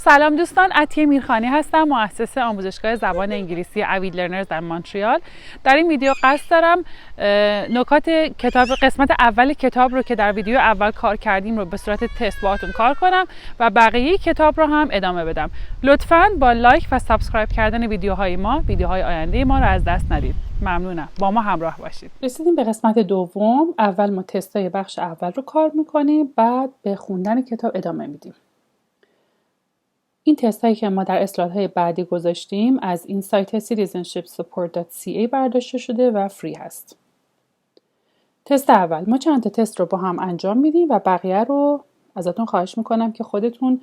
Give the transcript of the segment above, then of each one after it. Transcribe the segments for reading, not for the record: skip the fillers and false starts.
سلام دوستان، عطیه میرخانی هستم، مؤسس آموزشگاه زبان انگلیسی اوید لرنرز در مونترال. در این ویدیو قصد دارم نکات کتاب قسمت اول کتاب رو که در ویدیو اول کار کردیم رو به صورت تست باهاتون کار کنم و بقیه کتاب رو هم ادامه بدم. لطفاً با لایک و سابسکرایب کردن ویدیوهای آینده ما رو از دست ندید. ممنونم. با ما همراه باشید. رسیدیم به قسمت دوم. اول ما تستای بخش اول رو کار می‌کنیم، بعد به خوندن کتاب ادامه میدیم. این تست هایی که ما در اسلایدهای بعدی گذاشتیم از این سایت citizenshipsupport.ca برداشته شده و فری هست. تست اول، ما چند تا تست رو با هم انجام میدیم و بقیه رو ازتون خواهش میکنم که خودتون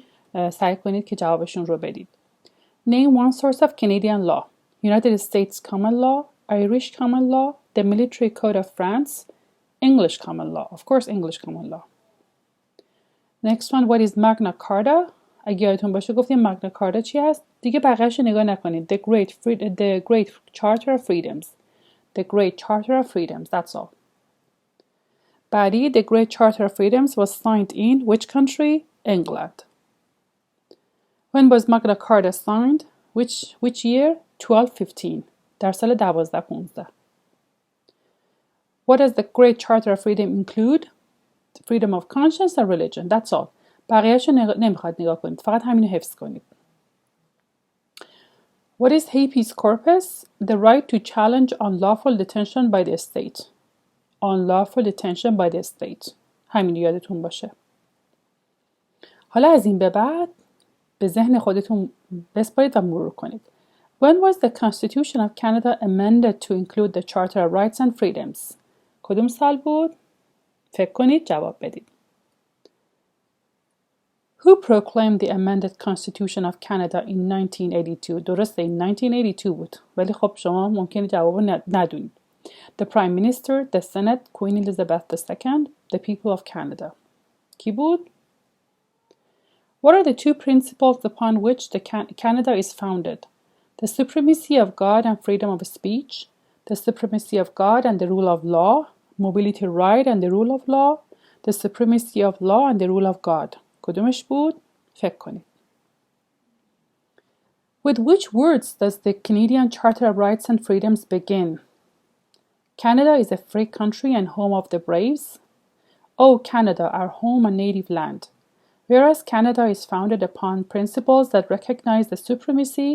سعی کنید که جوابشون رو بدید. Name one source of Canadian law. United States common law, Irish common law, the military code of France, English common law. Of course, English common law. Next one, what is Magna Carta? اگه یادتون باشه گفتیم ماگنا کارتا چی هست؟ دیگه بقیه‌اش نگاه نکنید. The Great Charter of Freedoms. The Great Charter of Freedoms. That's all. بعدی, The Great Charter of Freedoms was signed in which country? England. When was Magna Carta signed? Which year? 1215. در سال 1215. What does the Great Charter of Freedom include? Freedom of conscience and religion. That's all. بقیه‌اشو نمیخواد نگاه کنید. فقط همینو حفظ کنید. What is habeas corpus? The right to challenge unlawful detention by the state. Unlawful detention by the state. همین یادتون باشه. حالا از این به بعد به ذهن خودتون بسپارید و مرور کنید. When was the Constitution of Canada amended to include the Charter of Rights and Freedoms? کدوم سال بود؟ فکر کنید جواب بدید. Who proclaimed the amended Constitution of Canada in 1982? درسته این 1982 بود. ولی خب شما ممکنه جوابو ندونید. The Prime Minister, the Senate, Queen Elizabeth II, the people of Canada. کی بود؟ What are the two principles upon which Canada is founded? The supremacy of God and freedom of speech, the supremacy of God and the rule of law, mobility right and the rule of law, the supremacy of law and the rule of God. کدومش بود؟ فکر کنید. With which words does the Canadian Charter of Rights and Freedoms begin? Canada is a free country and home of the braves. Oh, Canada, our home and native land. Whereas Canada is founded upon principles that recognize the supremacy,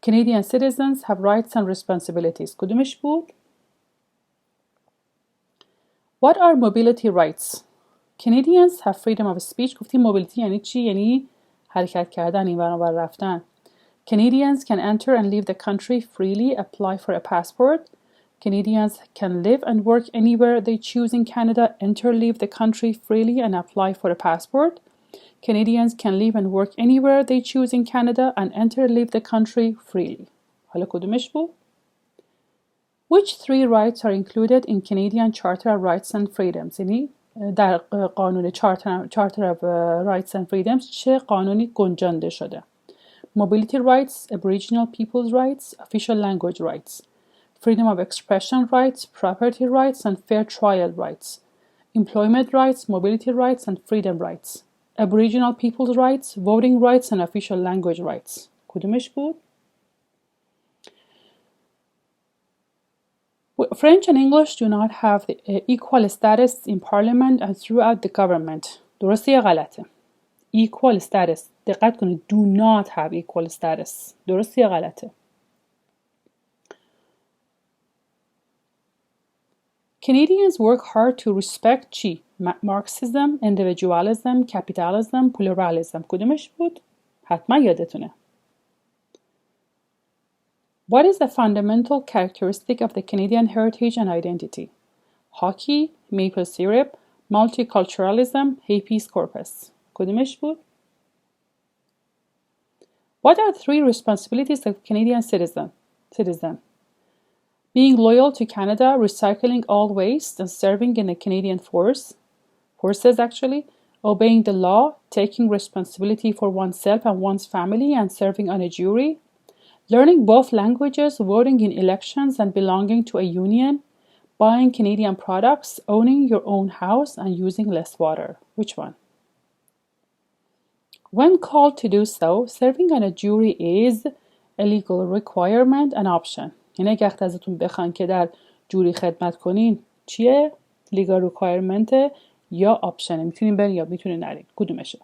Canadian citizens have rights and responsibilities. کدومش بود؟ What are mobility rights? Canadians have freedom of speech. گفتیم mobility یعنی چی؟ یعنی حرکت کردن، این ور اون ور رفتن. Canadians can enter and leave the country freely, apply for a passport. Canadians can live and work anywhere they choose in Canada, enter, leave the country freely and apply for a passport. Canadians can live and work anywhere they choose in Canada and enter, leave the country freely. حالا کدومش بود؟ Which three rights are included in Canadian Charter of Rights and Freedoms? یعنی در قانون Charter of Rights and Freedoms چه قانونی گنجانده شده؟ Mobility rights, Aboriginal people's rights, official language rights, freedom of expression rights, property rights and fair trial rights, employment rights, mobility rights and freedom rights, Aboriginal people's rights, voting rights and official language rights. کدومش بود؟ French and English do not have the equal status in parliament and throughout the government. درسته یا غلطه؟ Equal status. دقت کنید. Do not have equal status. درسته یا غلطه؟ Canadians work hard to respect چی؟ Marxism, individualism, capitalism, pluralism. کدومش بود؟ حتما یادتونه. What is the fundamental characteristic of the Canadian heritage and identity? Hockey, maple syrup, multiculturalism, habeas corpus. کدومش بود؟ What are three responsibilities of Canadian citizen? Being loyal to Canada, recycling all waste, and serving in the Canadian forces actually, obeying the law, taking responsibility for oneself and one's family, and serving on a jury, learning both languages, voting in elections, and belonging to a union, buying Canadian products, owning your own house, and using less water. Which one? When called to do so, serving on a jury is a legal requirement and option. یعنی اگه ازتون بخوان که در جوری خدمت کنین چیه؟ legal requirement یا option. میتونین برین یا میتونین نرین. کدومشه؟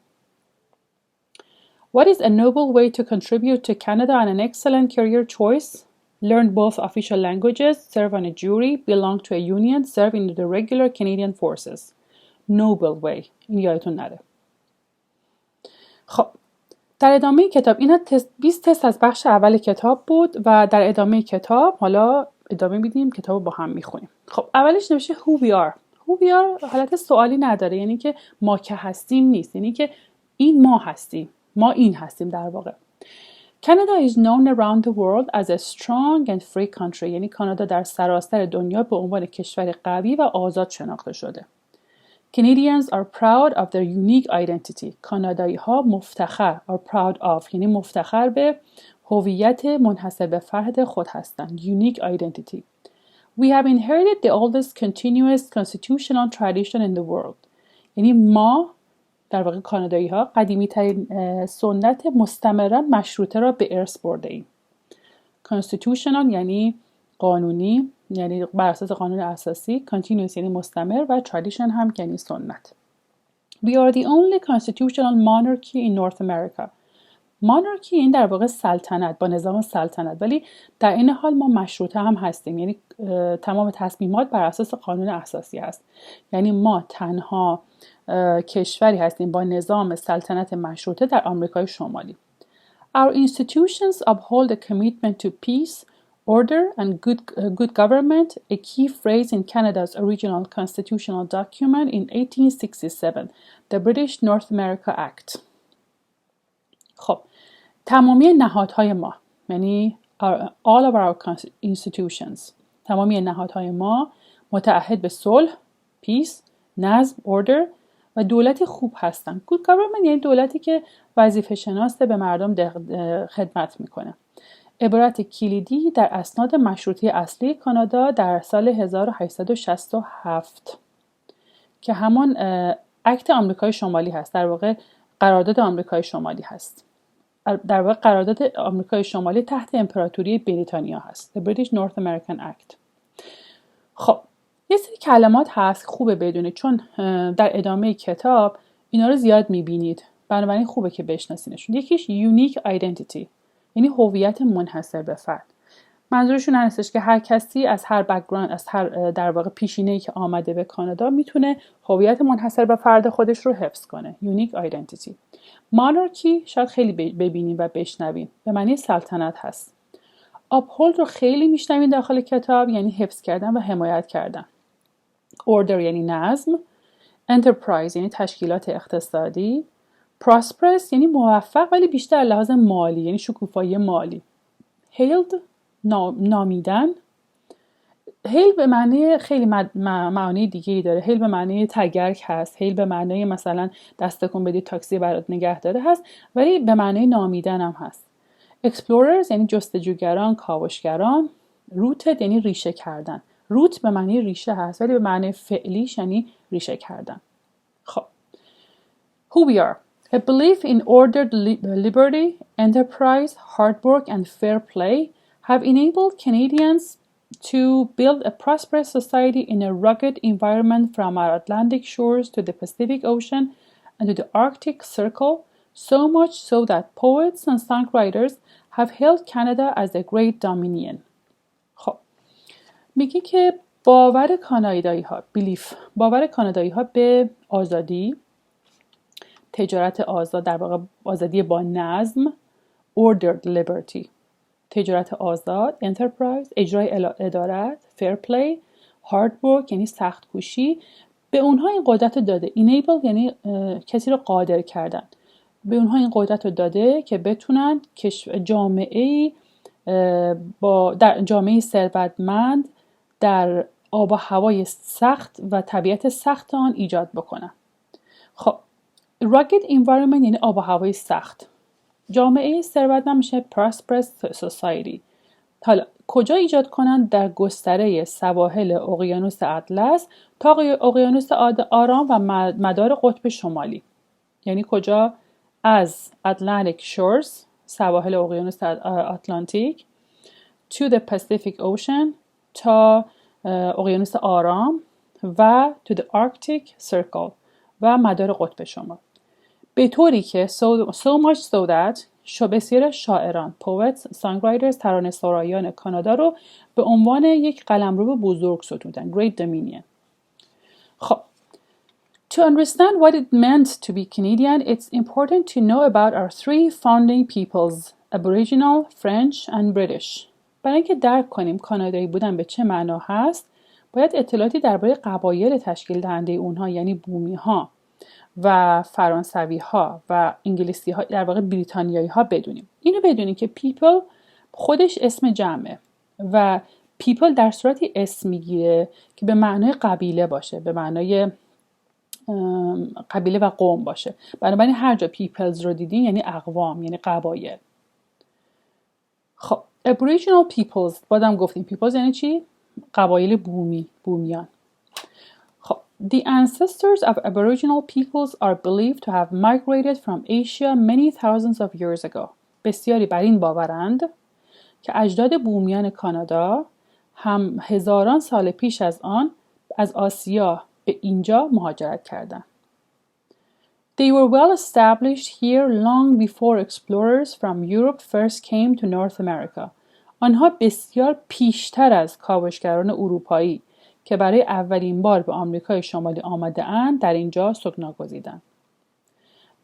What is a noble way to contribute to Canada and an excellent career choice? Learn both official languages, serve on a jury, belong to a union, serve in the regular Canadian forces. Noble way. این یادتون نره. خب در ادامه کتاب اینا 20 تست از بخش اول کتاب بود و در ادامه کتاب حالا ادامه میدیم کتاب با هم میخونیم. خب اولش نوشته who we are. who we are حالت سوالی نداره، یعنی که ما که هستیم نیست، یعنی که این ما هستیم، ما این هستیم در واقع. Canada is known around the world as a strong and free country. یعنی کانادا در سراسر دنیا به عنوان کشور قوی و آزاد شناخته شده. Canadians are proud of their unique identity. کانادایی ها مفتخر are proud of یعنی مفتخر به هویت منحصر به فرد خود هستند. Unique identity. We have inherited the oldest continuous constitutional tradition in the world. یعنی ما در واقع کانادایی ها قدیمی ترین سنت مستمرا مشروطه را به ارث برده ایم. Constitutional یعنی قانونی، یعنی بر اساس قانون اساسی. Continuous یعنی مستمر و tradition هم یعنی سنت. We are the only constitutional monarchy in North America. monarchy این در واقع سلطنت، با نظام سلطنت، ولی در این حال ما مشروطه هم هستیم، یعنی تمام تصمیمات بر اساس قانون اساسی هست. یعنی ما تنها کشوری هستیم با نظام سلطنت مشروطه در آمریکای شمالی. Our institutions uphold a commitment to peace, order and good government, a key phrase in Canada's original constitutional document in 1867, the British North America Act. خب تمامی نهادهای ما، یعنی all of our institutions، تمامی نهادهای ما متعهد به صلح، peace، نظم، order و دولتی خوب هستن. good government یعنی دولتی که وظیفه شناسه به مردم خدمت میکنه. عبارت کلیدی در اسناد مشروطه اصلی کانادا در سال 1867 که همان اکت آمریکای شمالی هست، در واقع قرارداد آمریکای شمالی هست. در واقع قرارداد آمریکای شمالی تحت امپراتوری بریتانیا هست. The British North American Act. خب یه سری کلمات هست خوبه بدونید، چون در ادامه کتاب اینا رو زیاد میبینید، بنابراین خوبه که بشناسینشون. یکیش unique identity یعنی هویت منحصر به فرد. منظورشون این هستش که هر کسی از هر بک‌گراند، از هر در واقع پیشینه‌ای که آمده به کانادا میتونه هویت منحصر به فرد خودش رو حفظ کنه. unique identity. monarchy شاید خیلی ببینیم و بشنویم، به معنی سلطنت هست. uphold رو خیلی میشنویم داخل کتاب، یعنی حفظ کردن و حمایت کردن. order یعنی نظم. enterprise یعنی تشکیلات اقتصادی. prosperous یعنی موفق ولی بیشتر لحاظ مالی، یعنی شکوفایی مالی. hailed نامیدن. هیل به معنی خیلی معانی دیگه‌ای داره. هیل به معنی تگرگ هست، هیل به معنی مثلا دستکون بدی تاکسی برات نگه داره هست، ولی به معنی نامیدن هم هست. explorers یعنی جستجوگران، کاوشگران. rooted یعنی ریشه کردن. root به معنی ریشه هست ولی به معنی فعلیش یعنی ریشه کردن. خب who we are. A belief in ordered liberty, enterprise, hard work and fair play have enabled Canadians to build a prosperous society in a rugged environment from our Atlantic shores to the Pacific Ocean and to the Arctic Circle, so much so that poets and songwriters have hailed Canada as a great dominion. خب میگه که باور کانادایی ها به آزادی، تجارت آزاد، در واقع آزادی با نظم، ordered liberty، تجارت آزاد، enterprise، اجرای عدالت، fair play، hard work یعنی سخت کوشی، به اونها این قدرت رو داده. enable یعنی کسی رو قادر کردن، به اونها این قدرت رو داده که بتونن در جامعه ثروتمند در آب و هوای سخت و طبیعت سخت آن ایجاد بکنن. خب rugged environment یعنی آب و هوای سخت. جامعه ثروتمند میشه prosperous society. حالا کجا ایجاد کنن؟ در گستره سواحل اقیانوس اطلس تا اقیانوس آرام و مدار قطب شمالی. یعنی کجا؟ از Atlantic Shores سواحل اقیانوس آتلانتیک to the Pacific Ocean تا اقیانوس آرام و to the Arctic Circle و مدار قطب شمال، به طوری که so much so that بسیار شاعران poets, songwriters, ترانه‌سرایان کانادا رو به عنوان یک قلمرو بزرگ ستودن Great Dominion. خب To understand what it meant to be Canadian, it's important to know about our three founding peoples, Aboriginal, French and British. برای اینکه درک کنیم کانادایی بودن به چه معنا هست، باید اطلاعاتی درباره قبایل تشکیل دهنده اونها یعنی بومی ها و فرانسوی ها و انگلیسی ها، در واقع بریتانیایی ها بدونیم. اینو بدونیم که people خودش اسم جمعه و people در صورتی اسم میگیره که به معنای قبیله باشه، به معنای قبیله و قوم باشه. بنابراین هر جا peoples رو دیدین یعنی اقوام، یعنی قبایل. خب Aboriginal peoples بازم گفتیم peoples یعنی چی؟ قبایل بومیان. خب The ancestors of Aboriginal peoples are believed to have migrated from Asia many thousands of years ago. بسیاری بر این باورند که اجداد بومیان کانادا هم هزاران سال پیش از آن از آسیا به اینجا مهاجرت کردند. They were well established here long before explorers from Europe first came to North America. آنها بسیار پیشتر از کاوشگران اروپایی که برای اولین بار به آمریکای شمالی آمده اند در اینجا سکنا گزیدند.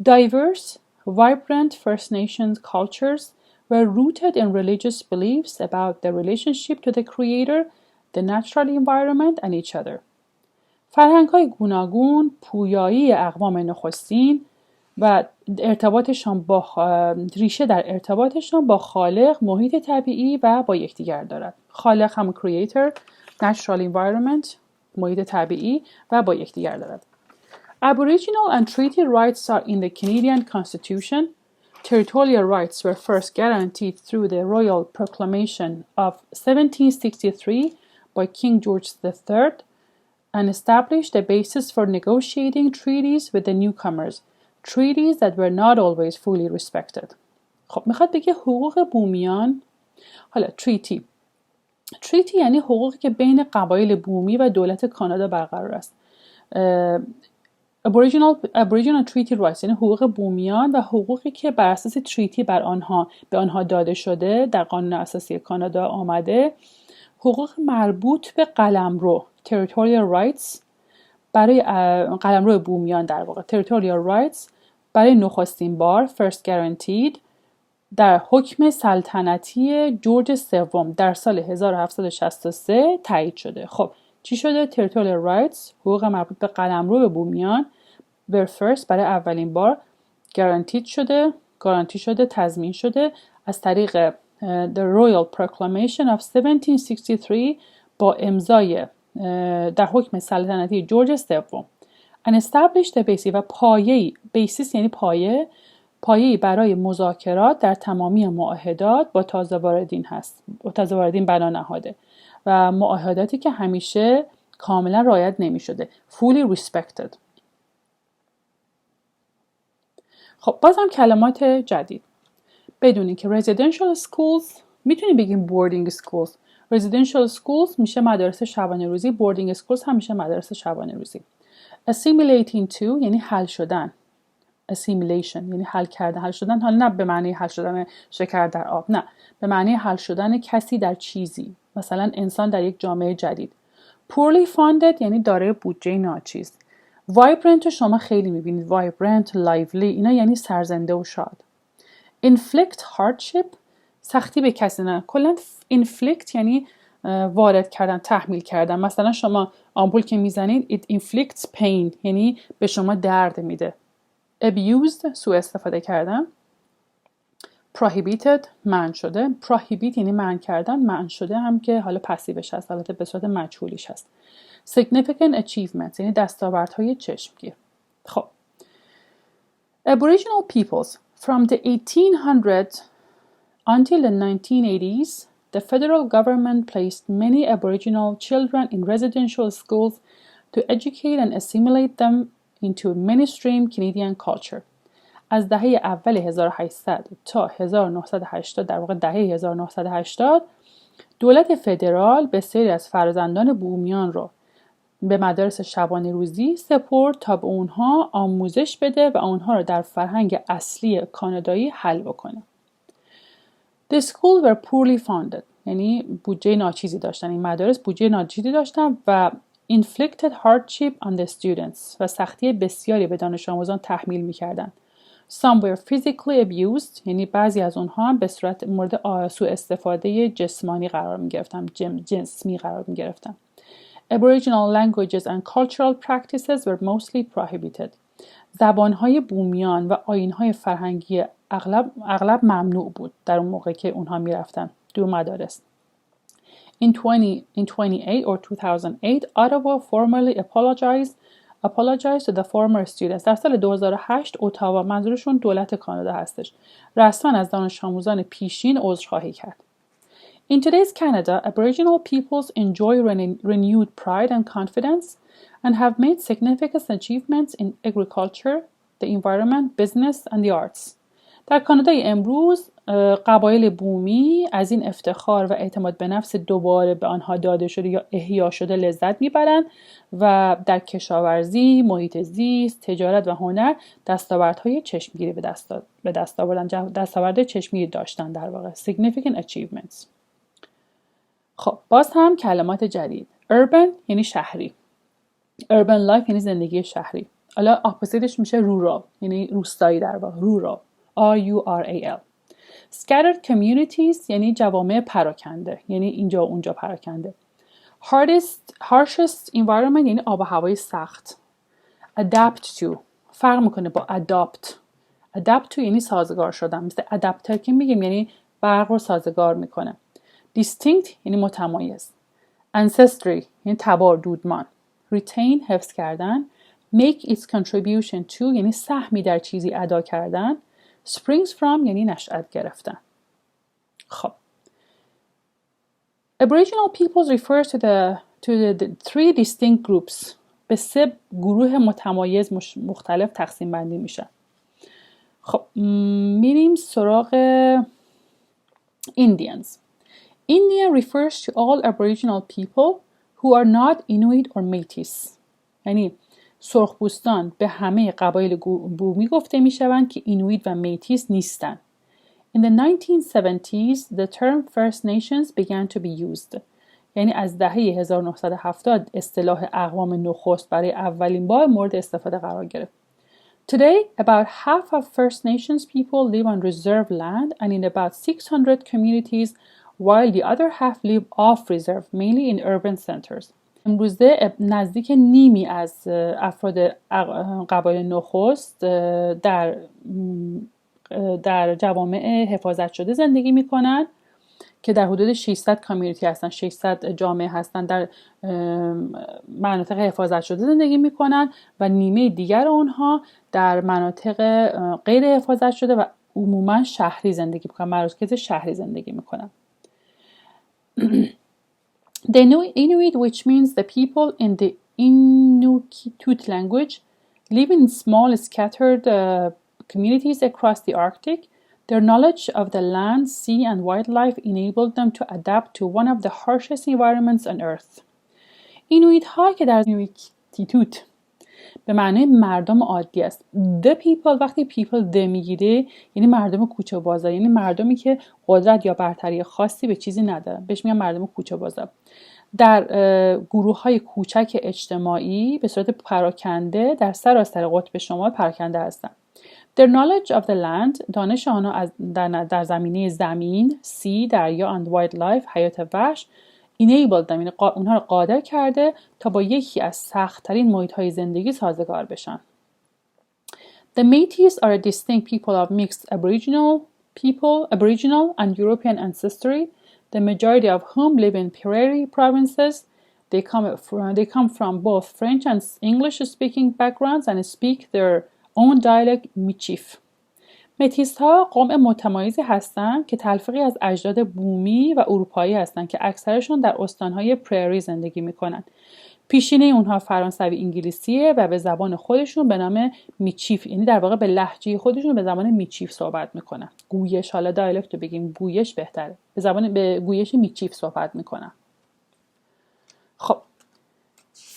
Diverse, vibrant First Nations cultures were rooted in religious beliefs about the relationship to the Creator, the natural environment and each other. فرهنگ‌های گوناگون پویایی اقوام نخستین و ارتباطشان با ریشه در ارتباطشان با خالق، محیط طبیعی و با یکدیگر دارد. خالق هم creator، natural environment، محیط طبیعی و با یکدیگر دارد. Aboriginal and treaty rights are in the Canadian Constitution. Territorial rights were first guaranteed through the Royal Proclamation of 1763 by King George III and established a basis for negotiating treaties with the newcomers, treaties that were not always fully respected. خب میخواد بگه حقوق بومیان، حالا treaty یعنی حقوقی که بین قبایل بومی و دولت کانادا برقرار است. Aboriginal treaty rights یعنی حقوق بومیان و حقوقی که بر اساس treaty به آنها داده شده در قانون اساسی کانادا آمده، حقوق مربوط به قلمرو territorial rights برای قلمرو بومیان، در واقع territorial rights برای نخستین بار first guaranteed در حکم سلطنتی جورج سوم در سال 1763 تایید شده. خب چی شده؟ territorial rights حقوق مربوط به قلمرو بومیان were first برای اولین بار گارانتی شده، تضمین شده از طریق the Royal Proclamation of 1763 با امضای در حکم سلطنتی جورج سوم and established a basis و پایه‌ای basis یعنی پایه‌ای برای مذاکرات در تمامی معاهدات با تازه واردین هست. تازه واردین بنا نهاده و معاهداتی که همیشه کاملا رعایت نمی‌شده fully respected. خب بازم کلمات جدید بدونید که residential schools میتونیم بگیم boarding schools. residential schools میشه مدارس شبانه روزی، boarding schools هم میشه مدارس شبانه روزی. assimilating to یعنی حل شدن. assimilation یعنی حل شدن، حالا نه به معنی حل شدن شکر در آب، نه، به معنی حل شدن کسی در چیزی، مثلا انسان در یک جامعه جدید. poorly funded یعنی دارای بودجه ناچیز. vibrant شما خیلی میبینید، vibrant, lively اینا یعنی سرزنده و شاد. inflict hardship سختی به کسی نه، کلا inflict یعنی وارد کردن، تحمیل کردن. مثلا شما آمپول که میزنید it inflicts pain یعنی به شما درد میده. abused سوء استفاده کردن. prohibited منع شده. prohibit یعنی منع کردن، منع شده هم که حالا پسیوش هست، البته به صورت مجهولیش هست. significant achievements یعنی دستاوردهای چشمگیر. خب Aboriginal peoples from the 1800s until the 1980s, the federal government placed many Aboriginal children in residential schools to educate and assimilate them into mainstream Canadian culture. از دهه اول 1800 تا 1980 در واقع دهه 1980 دولت فدرال بسیاری از فرزندان بومیان رو به مدارس شبانه روزی سپرد تا به اونها آموزش بده و اونها رو در فرهنگ اصلی کانادایی حل بکنه. The schools were poorly funded. یعنی بودجه ناچیزی داشتن. این مدارس بودجه ناچیزی داشتن و inflicted hardship on the students و سختی بسیاری به دانش آموزان تحمیل می‌کردند. Some were physically abused. یعنی بعضی از اونها هم به صورت مورد سوء استفاده جسمانی قرار می‌گرفتن، جنسی قرار می‌گرفتن. Aboriginal languages and cultural practices were mostly prohibited. زبان‌های بومیان و آیین‌های فرهنگی اغلب ممنوع بود در اون موقع که اونها می‌رفتن دو مدارس. In 2008 or 2008, Ottawa formally apologized to the former students. در سال 2008 اتاوا، منظورشون دولت کانادا هستش، رسما از دانش آموزان پیشین عذرخواهی کرد. In today's Canada, Aboriginal peoples enjoy renewed pride and confidence and have made significant achievements in agriculture, the environment, business and the arts. در کانادای امروز قبایل بومی از این افتخار و اعتماد به نفس دوباره به آنها داده شده یا احیا شده لذت میبرند و در کشاورزی، محیط زیست، تجارت و هنر دستاوردهای چشمگیری به دست آوردن، دستاورد چشمگیری داشتن در واقع. Significant achievements. خب باز هم کلمات جدید. Urban یعنی شهری. Urban life یعنی زندگی شهری. حالا اپوزیتش میشه rural یعنی روستایی در واقع. rural. R-U-R-A-L. Scattered communities یعنی جوامع پراکنده، یعنی اینجا و اونجا پراکنده. Harshest environment یعنی آب و هوای سخت. Adapt to فرق میکنه با adapt to یعنی سازگار شدن، مثل adapter که میگیم یعنی برق رو سازگار میکنه. Distinct یعنی متمایز. Ancestry یعنی تبار، دودمان. Retain حفظ کردن. Make its contribution to یعنی سهمی در چیزی ادا کردن. Springs from یعنی نشأت گرفتن. خب Aboriginal peoples refers to the three distinct groups. به 3 گروه متمایز مختلف تقسیم بندی میشن. خب میریم سراغ Indians. India refers to all Aboriginal people who are not Inuit or Métis. یعنی سرخپوستان به همه قبایل بومی گفته میشوند که اینویت و میتیس نیستند. In the 1970s, the term First Nations began to be used. یعنی از دهه 1970 اصطلاح اقوام نخست برای اولین بار مورد استفاده قرار گرفت. Today, about half of First Nations people live on reserve land and in about 600 communities, while the other half live off reserve, mainly in urban centers. امروزه نزدیک نیمی از افراد قبایل نخست در جوامع حفاظت شده زندگی میکنن که در حدود 600 کامیونیتی هستن، 600 جامعه هستن در مناطق حفاظت شده زندگی میکنن و نیمه دیگر اونها در مناطق غیر حفاظت شده و عموما شهری زندگی میکنن، مراکز شهری زندگی میکنن. The Inuit, which means the people in the Inuit language, live in small scattered communities across the Arctic. Their knowledge of the land, sea and wildlife enabled them to adapt to one of the harshest environments on earth. اینویت ها که در نیویتیتوت به معنی مردم عادی است. The people وقتی people the میگیره یعنی مردم کوچه و بازار، یعنی مردمی که قدرت یا برتری خاصی به چیزی ندارن، بهش میگن مردم کوچه و بازار. در گروه های کوچک اجتماعی به صورت پراکنده در سراسر قطب شمال پراکنده هستند. Their knowledge of the land دانش آنها در زمینه زمین، sea، دریا and wildlife حیات وحش enabled them یعنی اونها رو قادر کرده تا با یکی از سخت‌ترین محیط‌های زندگی سازگار بشن. The Métis are a distinct people of mixed Aboriginal and European ancestry, the majority of whom live in prairie provinces. They come from both French and English-speaking backgrounds and speak their own dialect Michif. متیس ها قوم متمایزی هستند که تلفیقی از اجداد بومی و اروپایی هستند که اکثرشون در استانهای پریری زندگی میکنن. پیشینه اونها فرانسوی انگلیسیه و به زبان خودشون به نام میچیف، یعنی در واقع به لهجه خودشون به زبان میچیف صحبت میکنن. گویش، حالا دایلکت رو بگیم گویش بهتره، به گویش میچیف صحبت میکنن. خب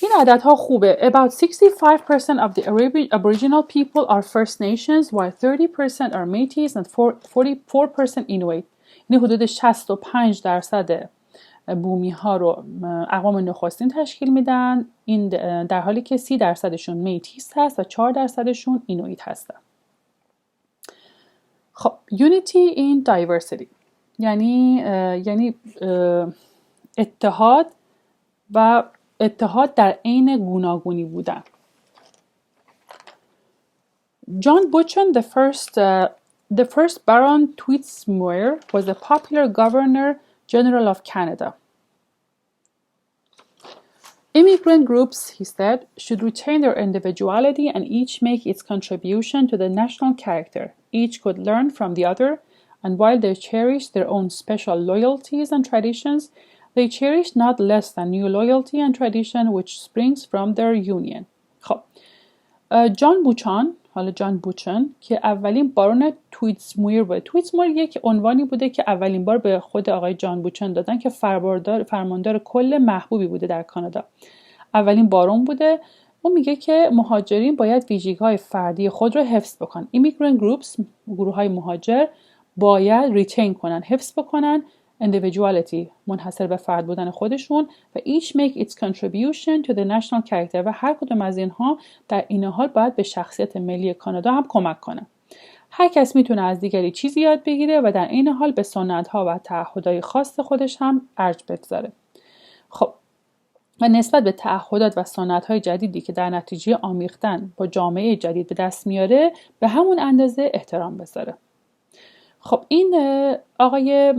این عدد ها خوبه. About 65% of the Aboriginal people are First Nations, while 30% are Métis and 44% Inuit. یعنی حدود 65% بومی ها رو اقوام نخستین تشکیل میدن، این در حالی که 30% میتیس هست و 4% اینویت هستن. خب Unity in Diversity یعنی اتحاد و اتحاد در عین گوناگونی بودن. John Buchan, the first Baron Tweedsmuir, was a popular Governor General of Canada. Immigrant groups, he said, should retain their individuality and each make its contribution to the national character. Each could learn from the other, and while they cherish their own special loyalties and traditions, they cherish not less than new loyalty and tradition which springs from their union. خب جان بوچان که اولین بارون تویدسمویر بود. تویدسمویر یک عنوانی بوده که اولین بار به خود آقای جان بوچان دادن که فرماندار کل محبوبی بوده در کانادا. اولین بارون بوده. اون میگه که مهاجرین باید ویژگی‌های فردی خود رو حفظ بکنن. Immigrant groups، گروه‌های مهاجر، باید ریتین کنن، حفظ بکنن individuality، منحصر به فرد بودن خودشون، و each make its contribution to the national character، و هر کدوم از اینها در این حال باید به شخصیت ملی کانادا هم کمک کنن. هر کس میتونه از دیگری چیزی یاد بگیره و در این حال به سنت‌ها و تعهدات خاص خودش هم ارج بگذاره. خب و نسبت به تعهدات و سنت‌های جدیدی که در نتیجه آمیختن با جامعه جدید به دست میاره به همون اندازه احترام بذاره. خب این آقای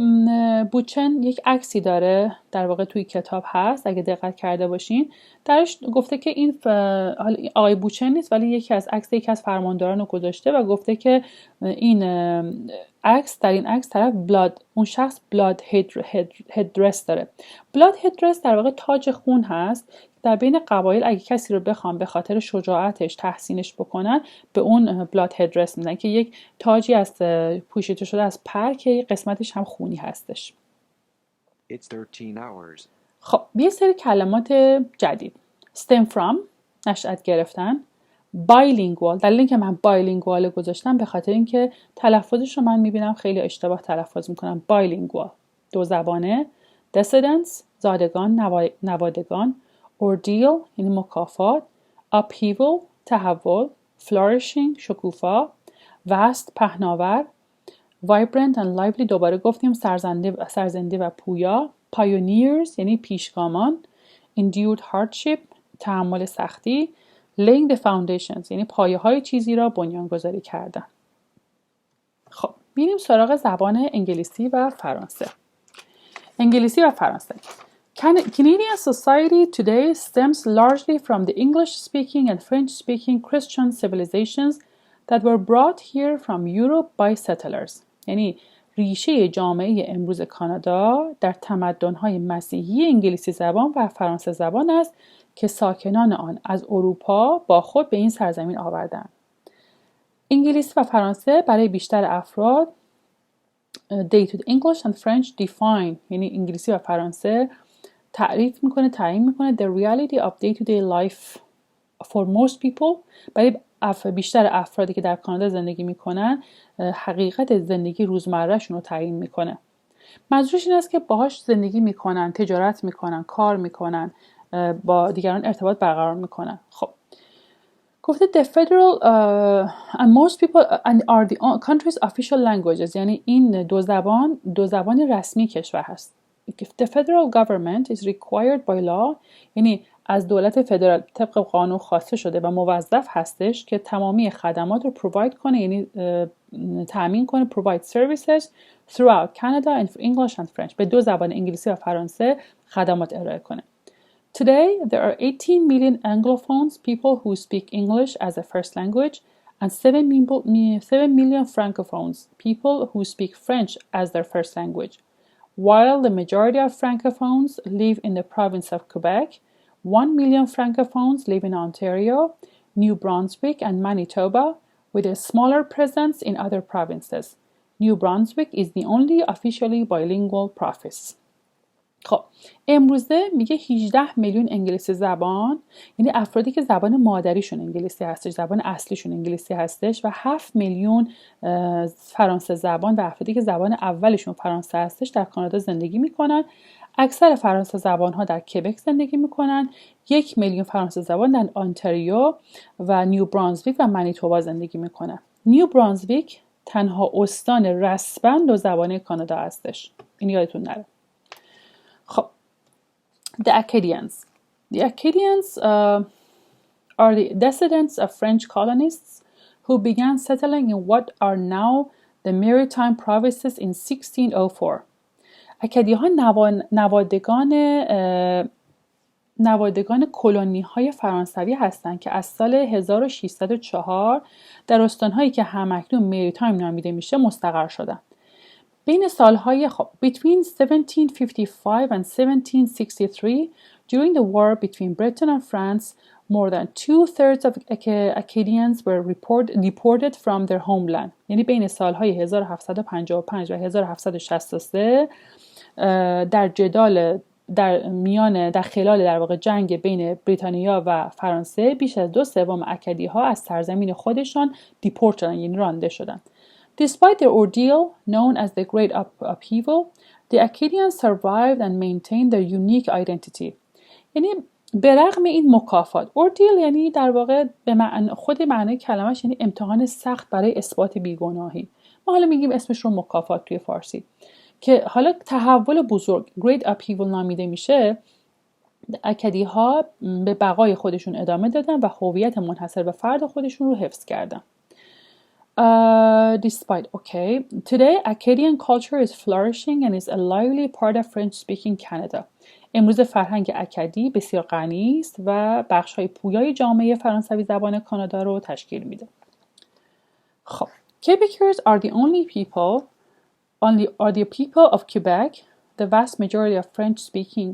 بوچن یک عکسی داره، در واقع توی کتاب هست اگه دقت کرده باشین، درش گفته که این آقای بوچن نیست ولی یکی از فرمانداران رو گذاشته و گفته که این عکس، در این عکس طرف اون شخص بلاد هدرس داره. بلاد هدرس در واقع تاج خون هست. در بین قبایل اگه کسی رو بخوام به خاطر شجاعتش تحسینش بکنن به اون بلاد هدرس میدن که یک تاجی از پوشیده شده از پر که قسمتش هم خونی هستش. It's 13 hours. خب یه سری کلمات جدید. stem from، نشأت گرفتن. bilingual، دلیل اینکه من bilingual گذاشتم به خاطر اینکه تلفظش رو من میبینم خیلی اشتباه تلفظ میکنم. bilingual، دو زبانه. descendants، زادگان، نوادگان. ordeal یعنی مکافات. upheaval، تحول. flourishing، شکوفا. vast، پهناور. vibrant and lively، دوباره گفتیم سرزنده و پویا. pioneers یعنی پیشگامان. endured hardship، تحمل سختی. laying the foundations یعنی پایه های چیزی را بنیانگذاری کردن. خب میریم سراغ زبان انگلیسی و فرانسه. انگلیسی و فرانسه. Canadian society today stems largely from the English-speaking and French-speaking Christian civilizations that were brought here from Europe by settlers. یعنی ریشه جامعه امروز کانادا در تمدن‌های مسیحی انگلیسی زبان و فرانسه زبان است که ساکنان آن از اروپا با خود به این سرزمین آوردند. انگلیسی و فرانسه برای بیشتر افراد they to English and French define، یعنی انگلیسی و فرانسه تعیین میکنه the reality of day-to-day life for most people. برای بیشتر افرادی که در کانادا زندگی میکنن حقیقت زندگی روزمرهشون رو تعیین میکنه. منظورش این است که باهاش زندگی میکنن، تجارت میکنن، کار میکنن، با دیگران ارتباط برقرار میکنن. خب گفته the federal and most people and are the country's official languages، یعنی این دو زبان رسمی کشور هست. The federal government is required by law، یعنی از دولت فدرال طبق قانون خواسته شده و موظف هستش که تمامی خدمات رو provide کنه، یعنی تامین کنه، provide services throughout Canada and for English and French، به دو زبان انگلیسی و فرانسه خدمات ارائه کنه. Today, there are 18 million Anglophones, people who speak English as a first language, and 7 million Francophones, people who speak French as their first language. While the majority of Francophones live in the province of Quebec, 1 million francophones live in Ontario, New Brunswick and Manitoba, with a smaller presence in other provinces. New Brunswick is the only officially bilingual province. خب امروزه میگه 18 میلیون انگلیسی زبان، یعنی افرادی که زبان مادریشون انگلیسی هستش، زبان اصلیشون انگلیسی هستش، و 7 میلیون فرانسه زبان و افرادی که زبان اولشون فرانسه هستش در کانادا زندگی میکنن. اکثر فرانسه زبان ها در کبک زندگی میکنن. 1 میلیون فرانسه زبان در آنتاریو و نیو برانزویک و منیتوبا زندگی میکنن. نیو برانزویک تنها استان رسما دو زبانه کانادا هستش، این یادتون نره. خب The Acadians. The Acadians are the descendants of French colonists who began settling in what are now the maritime provinces in 1604. اکدی ها نوادگان کلونی های فرانسوی هستند که از سال 1604 در استانهایی که همکنون مریتایم نامیده میشه مستقر شدند. بین سالهای between 1755 and 1763, during the war between Britain and France, more than 2/3 of Acadians were deported from their homeland. یعنی بین سالهای 1755 و 1763 در خلال در واقع جنگ بین بریتانیا و فرانسه بیش از 2/3 اکدی ها از سرزمین خودشان دیپورت شدن، یعنی رانده شدند. Despite their ordeal, known as the Great Upheaval, the Acadians survived and maintained their unique identity. یعنی به رغم این مکافات، ordeal یعنی در واقع خود معنی کلمش یعنی امتحان سخت برای اثبات بیگناهی. ما حالا میگیم اسمش رو مکافات توی فارسی، که حالا تحول بزرگ Great Upheaval نامیده میشه. اکدی ها به بقای خودشون ادامه دادن و هویت منحصر به فرد خودشون رو حفظ کردن. Today, Acadian culture is flourishing and is a lively part of French-speaking Canada. امروز فرهنگ اکدی بسیار غنی است و بخش‌های پویای جامعه فرانسوی زبان کانادا رو تشکیل میده. خب، Quebecers are the people of Quebec, the vast majority of French-speaking.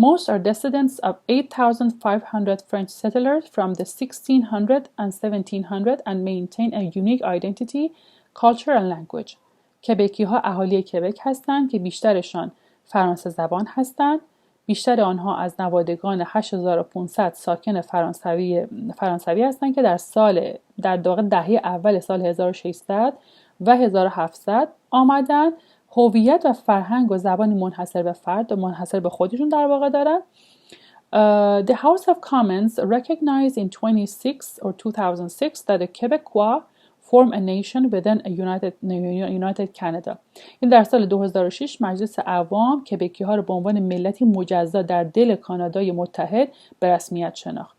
Most are descendants of 8,500 French settlers from the 1600 and 1700 and maintain a unique identity, culture and language. کبکی ها اهالی کبک هستند که بیشترشان فرانسه زبان هستند. بیشتر آنها از نوادگان 8500 ساکن فرانسوی هستند که در دهه اول سال 1600 و 1700 آمدند. هویت و فرهنگ و زبانی منحصر به فرد و منحصر به خودشون در واقع دارن. The House of Commons recognized in 2006 that the Quebecois form a nation within a united Canada. این در سال 2006 مجلس عوام کبکی ها رو به عنوان ملتی مجزا در دل کانادای متحد به رسمیت شناخت.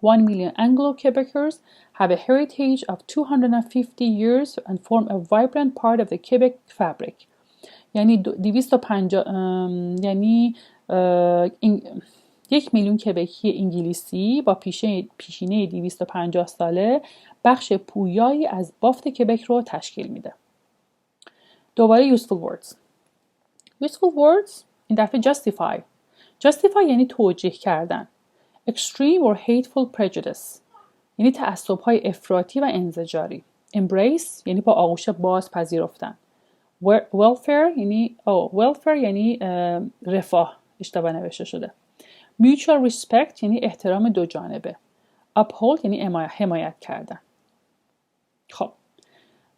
1 million Anglo-Quebecers have a heritage of 250 years and form a vibrant part of the Quebec fabric. یعنی 1 میلیون کبکی انگلیسی با پیشینه 250 ساله بخش پویایی از بافت کبک رو تشکیل میده. دوباره useful words. Useful words این دفعه justify یعنی توجیه کردن. Extreme or hateful prejudice یعنی تعصب‌های افراطی و انزجاری. Embrace یعنی با آغوش باز پذیرفتن. Welfare یعنی رفاه، اشتباه نوشته شده. Mutual respect یعنی احترام دو جانبه. Uphold یعنی حمایت کردن. خب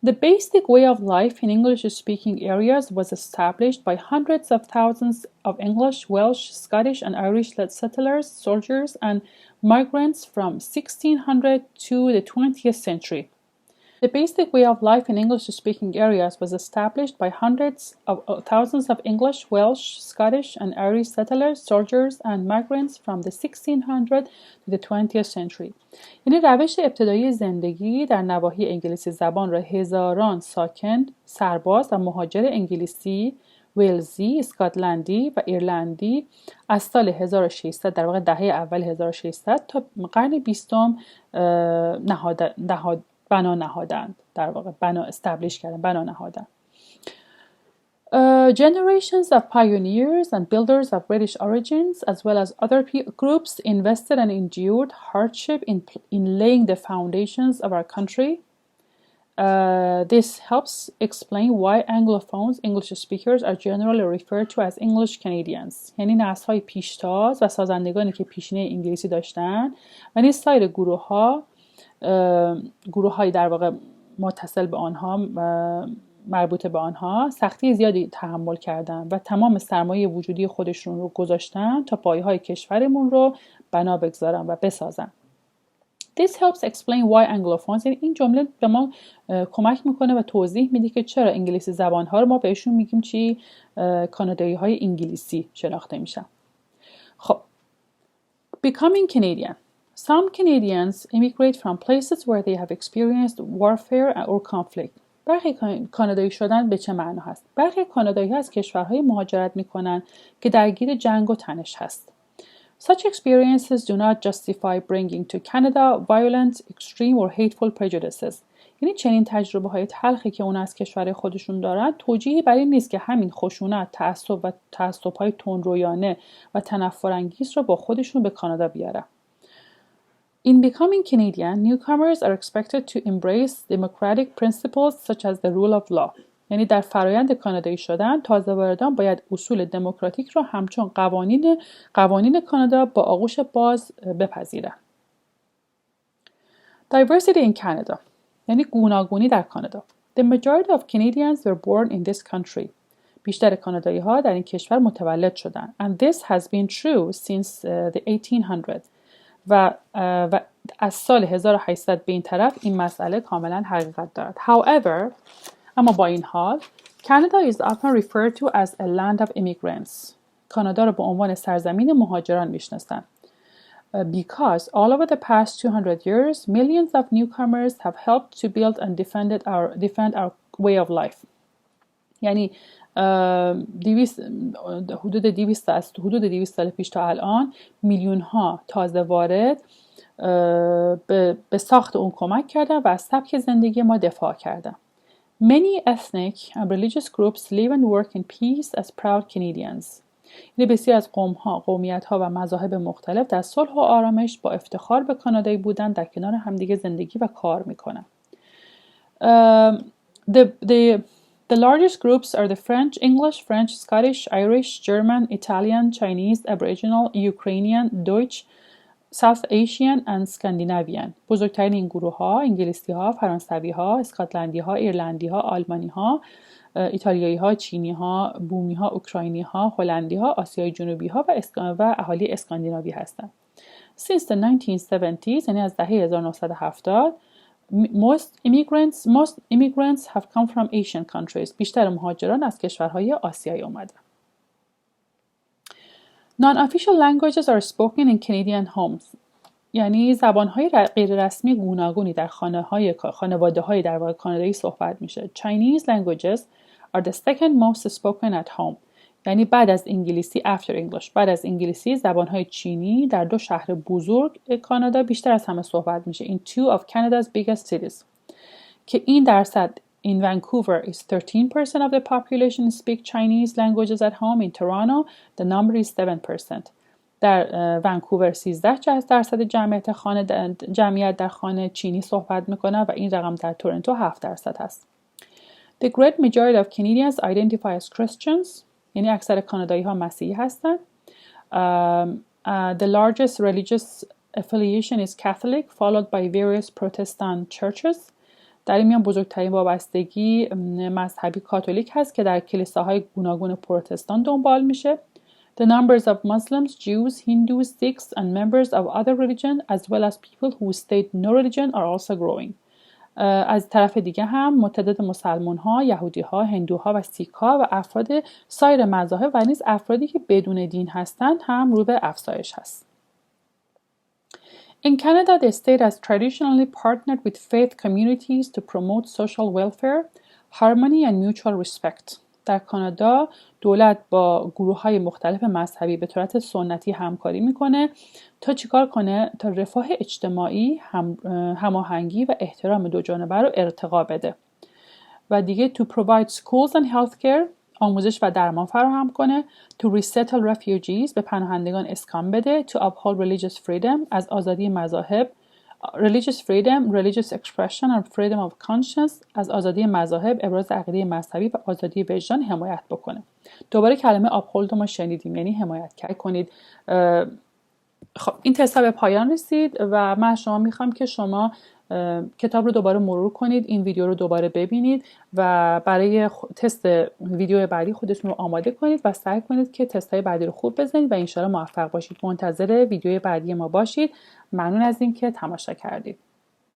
The basic way of life in English-speaking areas was established by hundreds of thousands of English, Welsh, Scottish, and Irish settlers, soldiers, and migrants from 1600 to the 20th century. The basic way of life in English-speaking areas was established by hundreds of thousands of English, Welsh, Scottish, and Irish settlers, soldiers, and migrants from the 1600 to the 20th century. یعنی روش ابتدایی زندگی در نواحی انگلیسی زبان را هزاران ساکن، سرباز و مهاجر انگلیسی، ویلزی، اسکاتلندی و ایرلندی از سال 1600 در واقع دهه اول 1600 تا قرن 20 بنا نهادند، در واقع بنا نهادند. Generations of pioneers and builders of British origins, as well as other groups, invested and endured hardship in laying the foundations of our country. This helps explain why Anglophones, English speakers, are generally referred to as English Canadians. یعنی نسل‌های پیشتاز و سازندگانی که پیشینه انگلیسی داشتن و نیز سایر گروه‌های در واقع متصل به آنها، مربوط به آنها، سختی زیادی تحمل کردن و تمام سرمایه وجودی خودشون رو گذاشتن تا پایه‌های کشورمون رو بنا بگذارن و بسازن. This helps explain why Anglophones، یعنی این جمله به ما کمک میکنه و توضیح میده که چرا انگلیسی زبان‌ها رو ما بهشون میگیم چی؟ کانادایی‌های انگلیسی شناخته میشن. خب becoming Canadian. Some Canadians immigrate from places where they have experienced warfare or conflict. برخی کانادایی شدن به چه معنا هست؟ برخی کانادایی ها از کشورهای مهاجرت میکنن که درگیر جنگ و تنش هست. Such experiences do not justify bringing to Canada violent, extreme or hateful prejudices. یعنی چنین تجربه های تلخی که اون از کشور خودشون دارن توجیهی بر این نیست که همین خشونت، تعصب و تعصب‌های تندرویانه و تنفرانگیز رو با خودشون به کانادا بیارن. In becoming Canadian, newcomers are expected to embrace democratic principles such as the rule of law. یعنی در فرایند کانادایی شدن، تازه واردان باید اصول دموکراتیک را همچون قوانین کانادا با آغوش باز بپذیرند. Diversity in Canada. یعنی گوناگونی در کانادا. The majority of Canadians were born in this country. بیشتر کانادایی ها در این کشور متولد شدند. And this has been true since the 1800s. و از سال 1800 به این طرف این مسئله کاملا حقیقت دارد. However, اما با این حال Canada is often referred to as a land of immigrants. کانادا را به عنوان سرزمین مهاجران میشناسند. Because all over the past 200 years, millions of newcomers have helped to build and defend our way of life. یعنی حدود 200 سال پیش تا الان میلیون ها تازه وارد به ساخت اون کمک کردن و از سبک زندگی ما دفاع کردن. Many ethnic and religious groups live and work in peace as proud Canadians. یعنی بسیار از قومیت‌ها و مذاهب مختلف در صلح و آرامش با افتخار به کانادایی بودن در کنار همدیگه زندگی و کار میکنن. The largest groups are the English, French, Scottish, Irish, German, Italian, Chinese, Aboriginal, Ukrainian, Deutsch, South Asian and Scandinavian. بزرگترین این گروه ها انگلیسی ها، فرانسوی ها، اسکاتلندی ها، ایرلندی ها، آلمانی ها، ایتالیایی ها، چینی ها، بومی ها، اوکراینی ها، هلندی ها، آسیای جنوبی ها و اهالی اسکاندیناوی هستند. Since the 1970s، یعنی از دهه 1970 most immigrants have come from Asian countries. بیشتر مهاجران از کشورهای آسیایی اومدن. Non-official languages are spoken in Canadian homes. یعنی زبانهای غیر رسمی گوناگونی در خانواده‌های در واقع کانادایی صحبت میشه. Chinese languages are the second most spoken at home. یعنی بعد از انگلیسی after English. بعد از انگلیسی زبانهای چینی در 2 شهر بزرگ کانادا بیشتر از همه صحبت میشه. In 2 of Canada's biggest cities. که این درصد in Vancouver is 13% of the population speak Chinese languages at home. In Toronto the number is 7%. در ونکوور 13% جمعیت در خانه چینی صحبت میکنه و این رقم در تورنتو 7% هست. The great majority of Canadians identify as Christians. یعنی اکثر کانادایی ها مسیحی هستند. The largest religious affiliation is Catholic, followed by various Protestant churches. در این میان بزرگترین وابستگی مذهبی کاتولیک هست که در کلیساهای گوناگون پروتستان دنبال میشه. The numbers of Muslims, Jews, Hindus, Sikhs, and members of other religion, as well as people who state no religion, are also growing. از طرف دیگه هم تعداد مسلمان ها، یهودی ها، هندوها و سیک ها و افراد سایر مذاهب و نیز افرادی که بدون دین هستند هم رو به افزایش هست. In Canada, the state has traditionally partnered with faith communities to promote social welfare, harmony and mutual respect. در کانادا دولت با گروه‌های مختلف مذهبی به صورت سنتی همکاری میکنه تا چیکار کنه؟ تا رفاه اجتماعی، هماهنگی و احترام دو جانبه رو ارتقا بده. و دیگه to provide schools and healthcare, آموزش و درمان فراهم کنه. To resettle refugees به پناهندگان اسکان بده. To uphold religious freedom از آزادی مذاهب. Religious freedom, religious expression and freedom of conscience از آزادی مذاهب، ابراز عقیده مذهبی و آزادی وجدان حمایت بکنه. دوباره کلمه uphold رو ما شنیدیم، یعنی حمایت کنید. خب این تست به پایان رسید و من از شما میخوام که شما کتاب رو دوباره مرور کنید، این ویدیو رو دوباره ببینید و برای تست ویدیو بعدی خودتون رو آماده کنید و سعی کنید که تست‌های بعدی رو خوب بزنید و انشالله موفق باشید. منتظر ویدیو بعدی ما باشید. ممنون از اینکه تماشا کردید.